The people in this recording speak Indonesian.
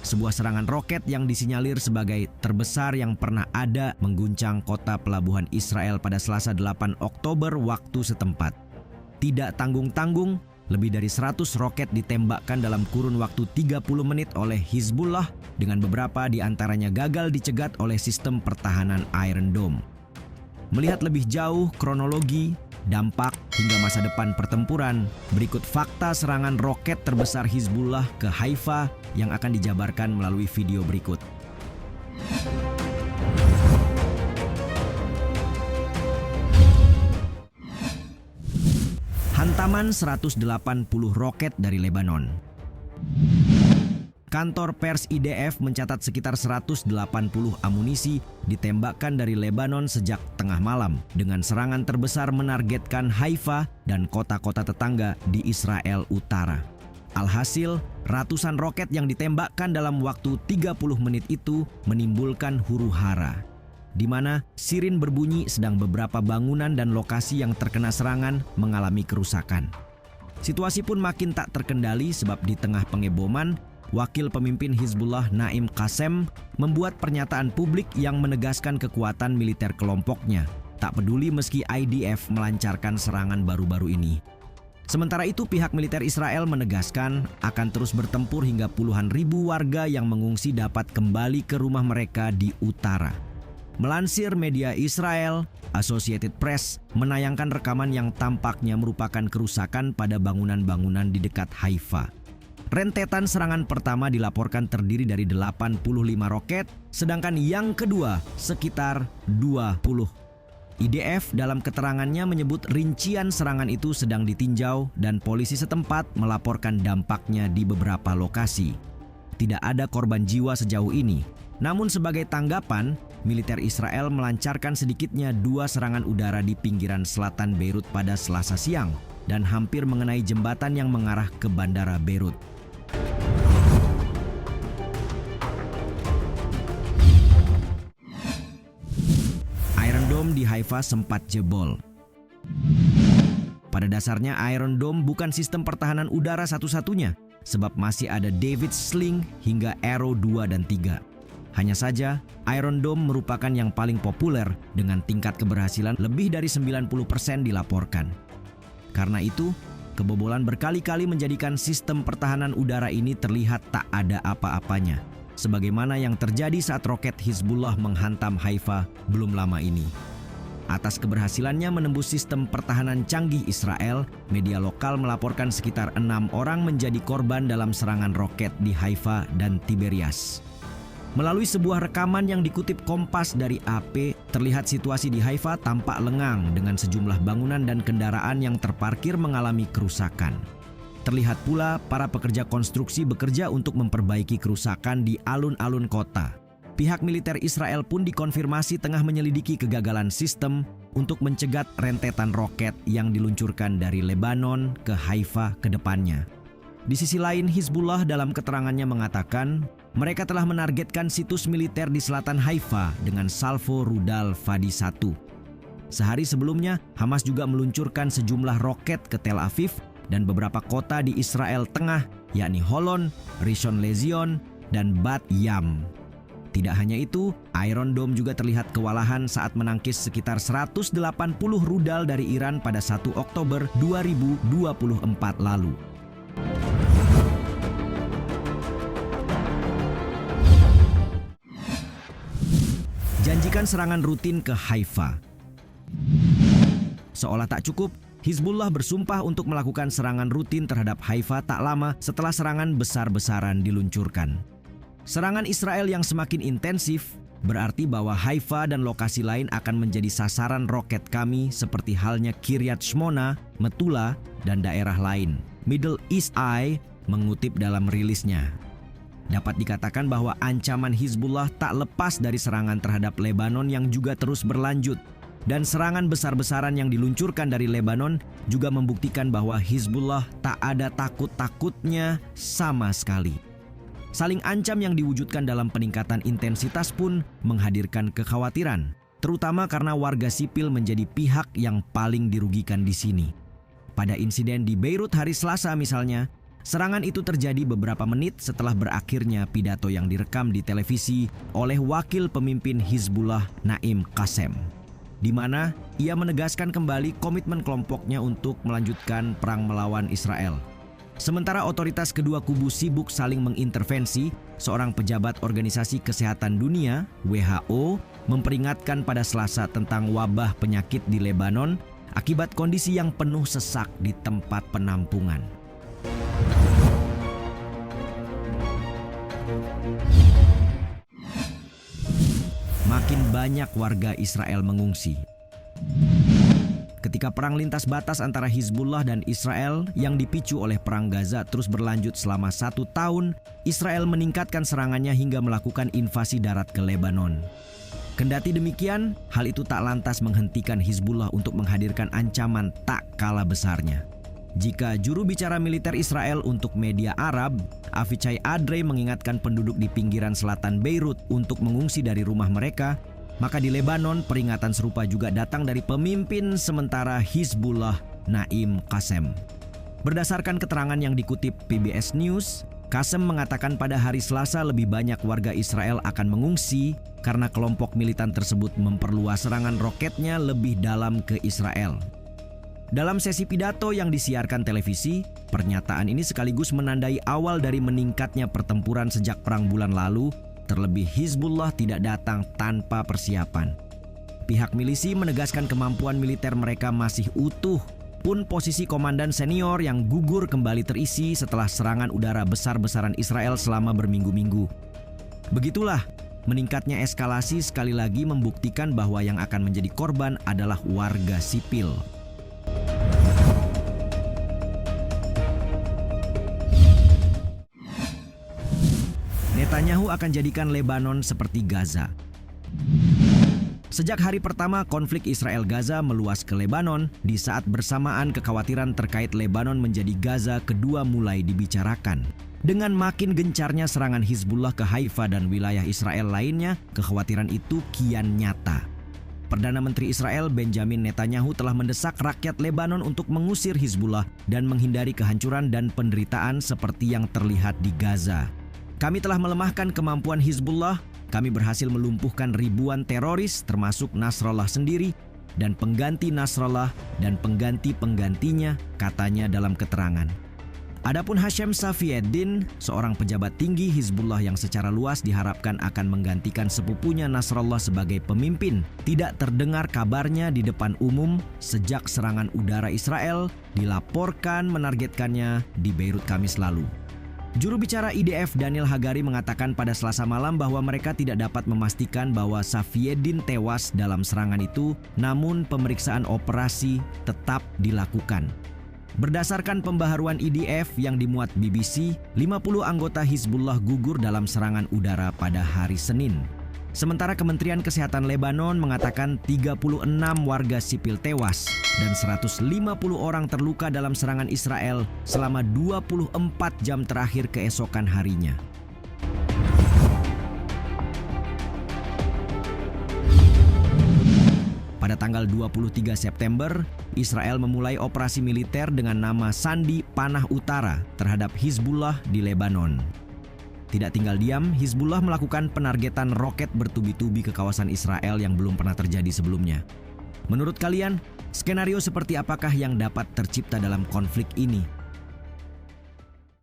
sebuah serangan roket yang disinyalir sebagai terbesar yang pernah ada mengguncang kota pelabuhan Israel pada Selasa 8 Oktober waktu setempat. Tidak tanggung-tanggung, lebih dari 100 roket ditembakkan dalam kurun waktu 30 menit oleh Hizbullah dengan beberapa di antaranya gagal dicegat oleh sistem pertahanan Iron Dome. Melihat lebih jauh kronologi, dampak, hingga masa depan pertempuran, berikut fakta serangan roket terbesar Hizbullah ke Haifa yang akan dijabarkan melalui video berikut. Hantaman 180 roket dari Lebanon. Kantor pers IDF mencatat sekitar 180 amunisi ditembakkan dari Lebanon sejak tengah malam dengan serangan terbesar menargetkan Haifa dan kota-kota tetangga di Israel Utara. Alhasil, ratusan roket yang ditembakkan dalam waktu 30 menit itu menimbulkan huru-hara, di mana sirin berbunyi sedang beberapa bangunan dan lokasi yang terkena serangan mengalami kerusakan. Situasi pun makin tak terkendali sebab di tengah pengeboman, Wakil Pemimpin Hizbullah Naim Qassem membuat pernyataan publik yang menegaskan kekuatan militer kelompoknya, tak peduli meski IDF melancarkan serangan baru-baru ini. Sementara itu pihak militer Israel menegaskan akan terus bertempur hingga puluhan ribu warga yang mengungsi dapat kembali ke rumah mereka di utara. Melansir media Israel, Associated Press menayangkan rekaman yang tampaknya merupakan kerusakan pada bangunan-bangunan di dekat Haifa. Rentetan serangan pertama dilaporkan terdiri dari 85 roket, sedangkan yang kedua sekitar 20. IDF dalam keterangannya menyebut rincian serangan itu sedang ditinjau dan polisi setempat melaporkan dampaknya di beberapa lokasi. Tidak ada korban jiwa sejauh ini. Namun sebagai tanggapan, militer Israel melancarkan sedikitnya 2 serangan udara di pinggiran selatan Beirut pada Selasa siang dan hampir mengenai jembatan yang mengarah ke bandara Beirut. Iron Dome di Haifa sempat jebol. Pada dasarnya Iron Dome bukan sistem pertahanan udara satu-satunya, sebab masih ada David's Sling hingga Arrow 2 dan 3. Hanya saja, Iron Dome merupakan yang paling populer dengan tingkat keberhasilan lebih dari 90% dilaporkan. Karena itu, kebobolan berkali-kali menjadikan sistem pertahanan udara ini terlihat tak ada apa-apanya, sebagaimana yang terjadi saat roket Hizbullah menghantam Haifa belum lama ini. Atas keberhasilannya menembus sistem pertahanan canggih Israel, media lokal melaporkan sekitar 6 orang menjadi korban dalam serangan roket di Haifa dan Tiberias. Melalui sebuah rekaman yang dikutip Kompas dari AP, terlihat situasi di Haifa tampak lengang dengan sejumlah bangunan dan kendaraan yang terparkir mengalami kerusakan. Terlihat pula para pekerja konstruksi bekerja untuk memperbaiki kerusakan di alun-alun kota. Pihak militer Israel pun dikonfirmasi tengah menyelidiki kegagalan sistem untuk mencegat rentetan roket yang diluncurkan dari Lebanon ke Haifa ke depannya. Di sisi lain, Hizbullah dalam keterangannya mengatakan mereka telah menargetkan situs militer di selatan Haifa dengan salvo rudal Fadi 1. Sehari sebelumnya, Hamas juga meluncurkan sejumlah roket ke Tel Aviv dan beberapa kota di Israel Tengah, yakni Holon, Rishon LeZion, dan Bat Yam. Tidak hanya itu, Iron Dome juga terlihat kewalahan saat menangkis sekitar 180 rudal dari Iran pada 1 Oktober 2024 lalu. Janjikan serangan rutin ke Haifa. Seolah tak cukup, Hizbullah bersumpah untuk melakukan serangan rutin terhadap Haifa tak lama setelah serangan besar-besaran diluncurkan. Serangan Israel yang semakin intensif berarti bahwa Haifa dan lokasi lain akan menjadi sasaran roket kami seperti halnya Kiryat Shmona, Metula, dan daerah lain. Middle East Eye mengutip dalam rilisnya. Dapat dikatakan bahwa ancaman Hizbullah tak lepas dari serangan terhadap Lebanon yang juga terus berlanjut. Dan serangan besar-besaran yang diluncurkan dari Lebanon juga membuktikan bahwa Hizbullah tak ada takut-takutnya sama sekali. Saling ancam yang diwujudkan dalam peningkatan intensitas pun menghadirkan kekhawatiran, terutama karena warga sipil menjadi pihak yang paling dirugikan di sini. Pada insiden di Beirut hari Selasa misalnya, Serangan itu terjadi beberapa menit setelah berakhirnya pidato yang direkam di televisi oleh wakil pemimpin Hizbullah Naim Qassem, di mana ia menegaskan kembali komitmen kelompoknya untuk melanjutkan perang melawan Israel. Sementara otoritas kedua kubu sibuk saling mengintervensi, seorang pejabat Organisasi Kesehatan Dunia (WHO) memperingatkan pada Selasa tentang wabah penyakit di Lebanon akibat kondisi yang penuh sesak di tempat penampungan. Makin banyak warga Israel mengungsi. Ketika perang lintas batas antara Hizbullah dan Israel yang dipicu oleh perang Gaza terus berlanjut selama 1 tahun, Israel meningkatkan serangannya hingga melakukan invasi darat ke Lebanon. Kendati demikian, hal itu tak lantas menghentikan Hizbullah untuk menghadirkan ancaman tak kalah besarnya. Jika juru bicara militer Israel untuk media Arab, Avichai Adrei mengingatkan penduduk di pinggiran selatan Beirut untuk mengungsi dari rumah mereka, maka di Lebanon peringatan serupa juga datang dari pemimpin sementara Hizbullah Naim Qassem. Berdasarkan keterangan yang dikutip PBS News, Qassem mengatakan pada hari Selasa lebih banyak warga Israel akan mengungsi karena kelompok militan tersebut memperluas serangan roketnya lebih dalam ke Israel. Dalam sesi pidato yang disiarkan televisi, pernyataan ini sekaligus menandai awal dari meningkatnya pertempuran sejak perang bulan lalu, terlebih Hizbullah tidak datang tanpa persiapan. Pihak milisi menegaskan kemampuan militer mereka masih utuh, pun posisi komandan senior yang gugur kembali terisi setelah serangan udara besar-besaran Israel selama berminggu-minggu. Begitulah, meningkatnya eskalasi sekali lagi membuktikan bahwa yang akan menjadi korban adalah warga sipil. Netanyahu akan jadikan Lebanon seperti Gaza. Sejak hari pertama konflik Israel-Gaza meluas ke Lebanon, di saat bersamaan kekhawatiran terkait Lebanon menjadi Gaza kedua mulai dibicarakan. Dengan makin gencarnya serangan Hizbullah ke Haifa dan wilayah Israel lainnya, kekhawatiran itu kian nyata. Perdana Menteri Israel Benjamin Netanyahu telah mendesak rakyat Lebanon untuk mengusir Hizbullah dan menghindari kehancuran dan penderitaan seperti yang terlihat di Gaza. Kami telah melemahkan kemampuan Hizbullah, kami berhasil melumpuhkan ribuan teroris termasuk Nasrallah sendiri dan pengganti Nasrallah dan pengganti-penggantinya, katanya dalam keterangan. Adapun Hashem Safieddin, seorang pejabat tinggi Hizbullah yang secara luas diharapkan akan menggantikan sepupunya Nasrallah sebagai pemimpin, tidak terdengar kabarnya di depan umum sejak serangan udara Israel dilaporkan menargetkannya di Beirut Kamis lalu. Juru bicara IDF Daniel Hagari mengatakan pada Selasa malam bahwa mereka tidak dapat memastikan bahwa Safieddin tewas dalam serangan itu, namun pemeriksaan operasi tetap dilakukan. Berdasarkan pembaharuan IDF yang dimuat BBC, 50 anggota Hizbullah gugur dalam serangan udara pada hari Senin. Sementara Kementerian Kesehatan Lebanon mengatakan 36 warga sipil tewas dan 150 orang terluka dalam serangan Israel selama 24 jam terakhir keesokan harinya. Pada tanggal 23 September, Israel memulai operasi militer dengan nama Sandi Panah Utara terhadap Hizbullah di Lebanon. Tidak tinggal diam, Hizbullah melakukan penargetan roket bertubi-tubi ke kawasan Israel yang belum pernah terjadi sebelumnya. Menurut kalian, skenario seperti apakah yang dapat tercipta dalam konflik ini?